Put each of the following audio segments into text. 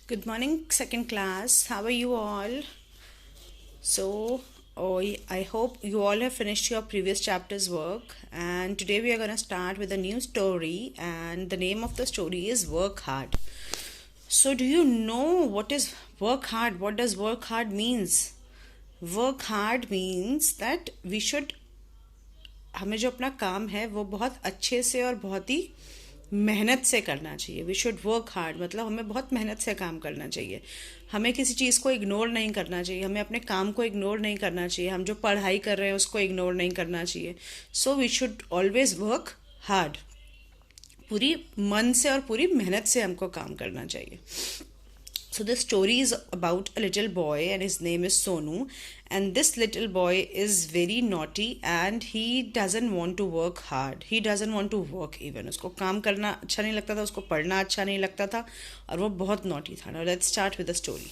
Good morning, second class. How are you all? I hope you all have finished your previous chapter's work, and today we are going to start with a new story. And the name of the story is Work Hard. So, do you know what is work hard? What does work hard means? Work hard means that we should हमें जो अपना काम है वो बहुत अच्छे से और बहुत ही मेहनत से करना चाहिए. वी शुड वर्क हार्ड मतलब हमें बहुत मेहनत से काम करना चाहिए. हमें किसी चीज़ को इग्नोर नहीं करना चाहिए. हमें अपने काम को इग्नोर नहीं करना चाहिए. हम जो पढ़ाई कर रहे हैं उसको इग्नोर नहीं करना चाहिए. So we should always work hard. पूरी मन से और पूरी मेहनत से हमको काम करना चाहिए. So the story is about a little boy and his name is Sonu, and this little boy is very naughty and he doesn't want to work hard. He doesn't want to work even. उसको काम करना अच्छा नहीं लगता था, उसको पढ़ना अच्छा नहीं लगता था और वो बहुत naughty था. Now let's start with the story.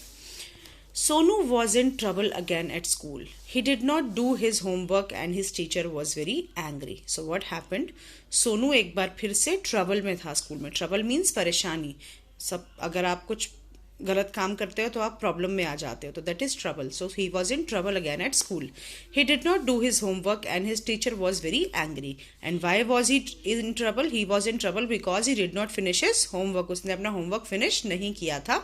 Sonu was in trouble again at school. He did not do his homework and his teacher was very angry. So what happened? Sonu एक बार फिर से trouble में था school में. Trouble means परेशानी. सब अगर आप कुछ गलत काम करते हो तो आप प्रॉब्लम में आ जाते हो, तो that is trouble. So he was in trouble again at school. He did not do his homework and his teacher was very angry. And why was he in trouble? He was in trouble because he did not finish his homework. उसने अपना homework finish नहीं किया था.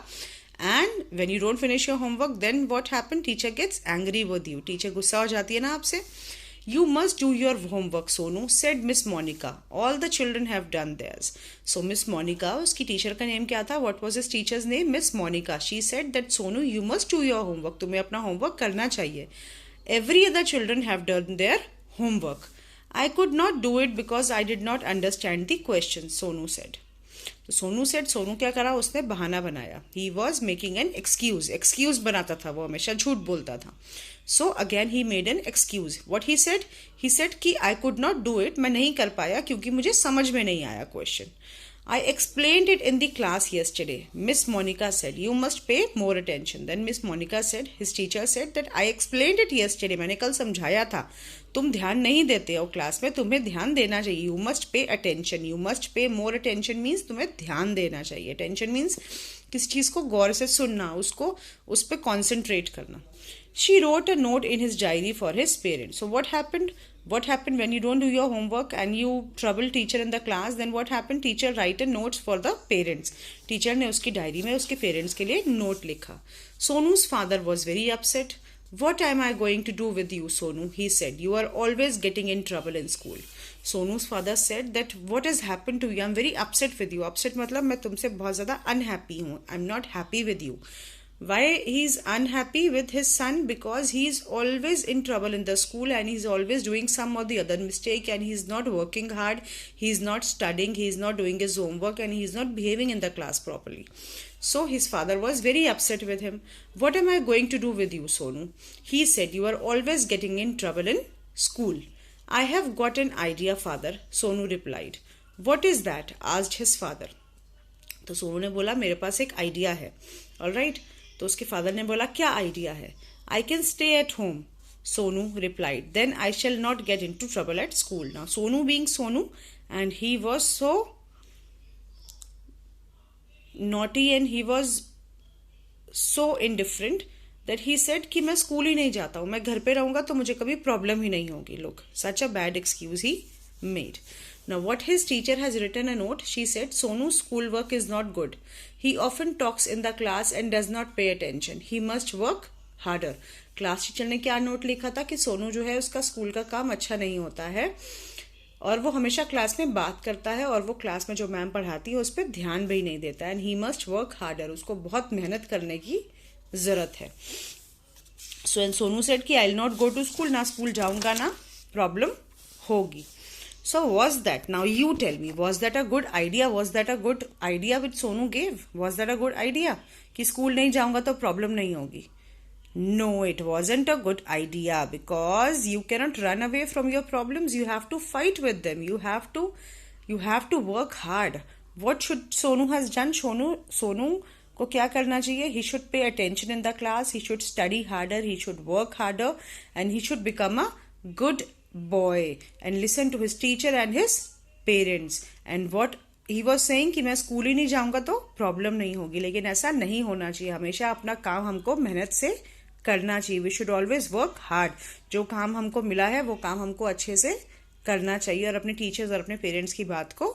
And when you don't finish your homework then what happen? Teacher gets angry with you. Teacher गुस्सा हो जाती है ना आपसे. You must do your homework, Sonu, said Miss Monica. All the children have done theirs. So Miss Monica, उसकी teacher का name क्या था? What was his teacher's name? Miss Monica. She said that Sonu, you must do your homework. तुम्हें अपना homework करना चाहिए. Every other children have done their homework. I could not do it because I did not understand the question, Sonu said. तो Sonu said, Sonu क्या करा? उसने बहाना बनाया. He was making an excuse बनाता था, वो हमेशा झूठ बोलता था. So again he made an excuse. What he said कि I could not do it, मैं नहीं कर पाया क्योंकि मुझे समझ में नहीं आया question. I explained it in the class yesterday. Miss Monica said, you must pay more attention. Then Miss Monica said, his teacher said that I explained it yesterday. मैंने कल समझाया था. तुम ध्यान नहीं देते हो क्लास में, तुम्हें ध्यान देना चाहिए. You must pay attention. You must pay more attention means तुम्हें ध्यान देना चाहिए. Attention means किसी चीज़ को गौर से सुनना, उसको उस पर कॉन्सेंट्रेट करना. She wrote a note in his diary for his parents. So what happened? What happened when you don't do your homework and you trouble teacher in the class? Then what happened? Teacher write a note for the parents. Teacher ने उसकी diary में उसके parents के लिए note लिखा. Sonu's father was very upset. What am I going to do with you, Sonu? He said. You are always getting in trouble in school. Sonu's father said that what has happened to you? I'm very upset with you. Upset मतलब मैं तुमसे बहुत ज़्यादा unhappy हूँ. I'm not happy with you. Why he's unhappy with his son? Because he's always in trouble in the school and he's always doing some or the other mistake and he's not working hard, he's not studying, he's not doing his homework and he's not behaving in the class properly. So his father was very upset with him. What am I going to do with you, Sonu? He said, you are always getting in trouble in school. I have got an idea, father, Sonu replied. What is that? Asked his father. तो सोनू ने बोला मेरे पास एक idea है. Alright. तो उसके father ने बोला क्या आइडिया है? I can stay at home, Sonu replied. Then I shall not get into trouble at school. Now Sonu being Sonu and he was so naughty and he was so indifferent that he said कि मैं school ही नहीं जाता हूँ, मैं घर पे रहूंगा तो मुझे कभी प्रॉब्लम ही नहीं होगी. Look, such a bad excuse he made. Now, what his teacher has written a note, she said, Sonu's schoolwork is not good. He often talks in the class and does not pay attention. He must work harder. Class teacher ने क्या note लिखा था कि सोनू जो है उसका school का काम अच्छा नहीं होता है और वो हमेशा क्लास में बात करता है और वो क्लास में जो मैम पढ़ाती है उस पर ध्यान भी नहीं देता है. And he must work harder. उसको बहुत मेहनत करने की जरूरत है. सो एंड सोनू सेड कि I will not go to school. ना स्कूल जाऊंगा ना प्रॉब्लम होगी. So was that, now you tell me, was that a good idea? Was that a good idea which Sonu gave? Was that a good idea? कि school नहीं जाऊंगा तो problem नहीं होगी. No, it wasn't a good idea because you cannot run away from your problems. You have to fight with them. You have to work hard. What should Sonu has done? Sonu को क्या करना चाहिए? He should pay attention in the class. He should study harder. He should work harder, and he should become a good boy and listen to his teacher and his parents. And what he was saying कि मैं school ही नहीं जाऊंगा तो problem नहीं होगी, लेकिन ऐसा नहीं होना चाहिए। हमेशा अपना काम हमको मेहनत से करना चाहिए। We should always work hard. जो काम हमको मिला है वो काम हमको अच्छे से करना चाहिए और अपने टीचर्स और अपने पेरेंट्स की बात को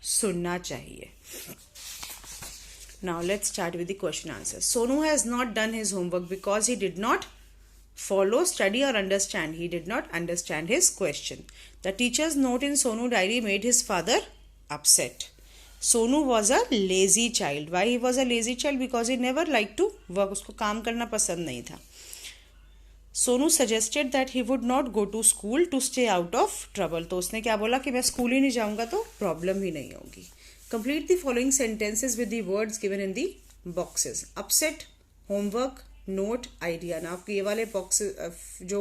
सुनना चाहिए। Now let's start with the question answer. Sonu has not done his homework because he did not follow, study or understand. He did not understand his question. The teacher's note in Sonu diary made his father upset. Sonu was a lazy child. Why he was a lazy child? Because he never liked to work. उसको काम करना पसंद नहीं था. Sonu suggested that he would not go to school to stay out of trouble. तो उसने क्या बोला कि मैं स्कूल ही नहीं जाऊंगा तो प्रॉब्लम ही नहीं होगी. Complete the following sentences with the words given in the boxes. Upset, homework, note, idea. ना आपको ये वाले boxes जो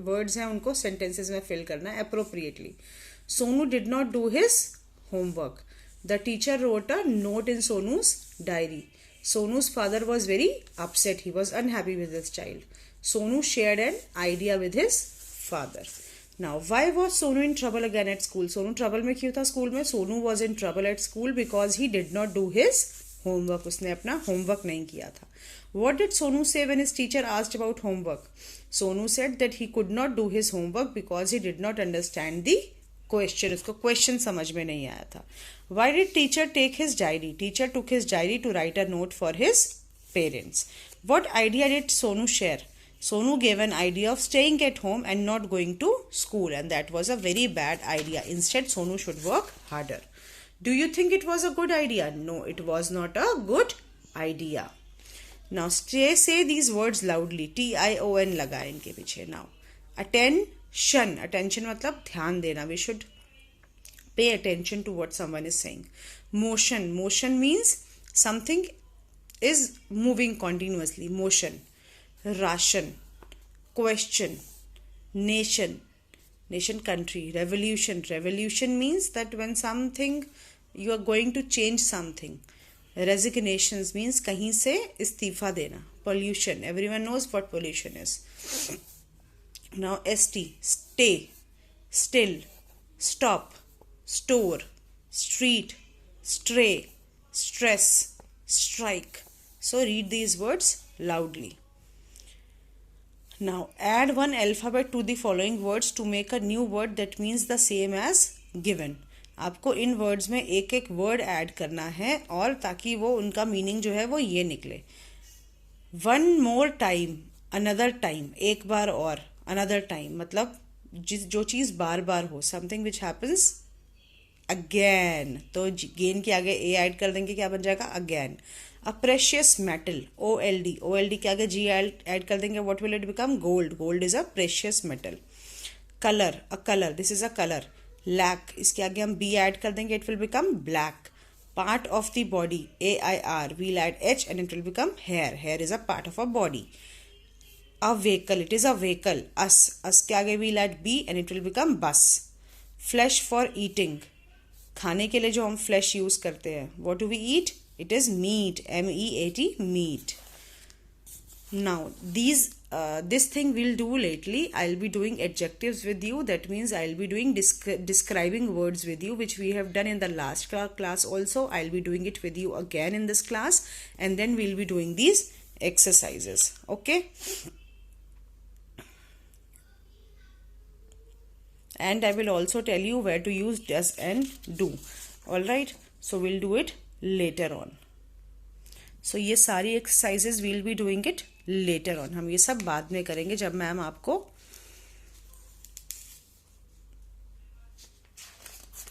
words हैं उनको sentences में fill करना है appropriately. Sonu did not do his homework. The teacher wrote a note in Sonu's diary. Sonu's father was very upset. He was unhappy with his child. Sonu shared an idea with his father. Now, why was Sonu in trouble again at school? Sonu trouble में क्यों था school में? Sonu was in trouble at school because he did not do his homework. उसने अपना homework नहीं किया था. What did Sonu say when his teacher asked about homework? Sonu said that he could not do his homework because he did not understand the question. उसको question समझ में नहीं आया था. Why did teacher take his diary? Teacher took his diary to write a note for his parents. What idea did Sonu share? Sonu gave an idea of staying at home and not going to school, and that was a very bad idea. Instead, Sonu should work harder. Do you think it was a good idea? No, it was not a good idea. Now, say these words loudly. T-I-O-N लगा इनके पीछे. Now, attention. Attention मतलब ध्यान देना. We should pay attention to what someone is saying. Motion. Motion means something is moving continuously. Motion. Ration, question, nation, nation country, revolution. Revolution means that when something you are going to change something. Resignations means कहीं से इस्तीफा देना. Pollution, everyone knows what pollution is. Now ST, stay, still, stop, store, street, stray, stress, strike. So read these words loudly. Now add one alphabet to the following words to make a new word that means the same as given. आपको इन words में एक एक word add करना है और ताकि वो उनका मीनिंग जो है वो ये निकले. One more time, another time, एक बार और, अनदर टाइम मतलब जो चीज़ बार बार हो. समथिंग विच हैपन्स अगेन, तो गेन के आगे ए ऐड कर देंगे, क्या बन जाएगा? Again. A precious metal, OLD, OLD के आगे G ऐड कर देंगे, what will it become? Gold. Gold is a precious metal. Color, a color, this is a color. Lack, इसके आगे हम B ऐड कर देंगे, it will become black. Part of the body, AIR, we'll add H and it will become hair. Hair is a part of a body. A vehicle, it is a vehicle. Us के आगे we'll add B and it will become bus. Flesh for eating, खाने के लिए जो हम flesh use करते हैं, what do we eat? It is meat, M-E-A-T, meat. Now, this thing we'll do lately. I'll be doing adjectives with you. That means I'll be doing describing words with you, which we have done in the last class also. I'll be doing it with you again in this class. And then we'll be doing these exercises. Okay? And I will also tell you where to use does and do. Alright? So, we'll do it later on. So ये सारी exercises we'll be doing it later on. हम ये सब बाद में करेंगे जब ma'am आपको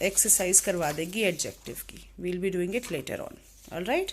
exercise करवा देगी adjective की. We'll be doing it later on. All right?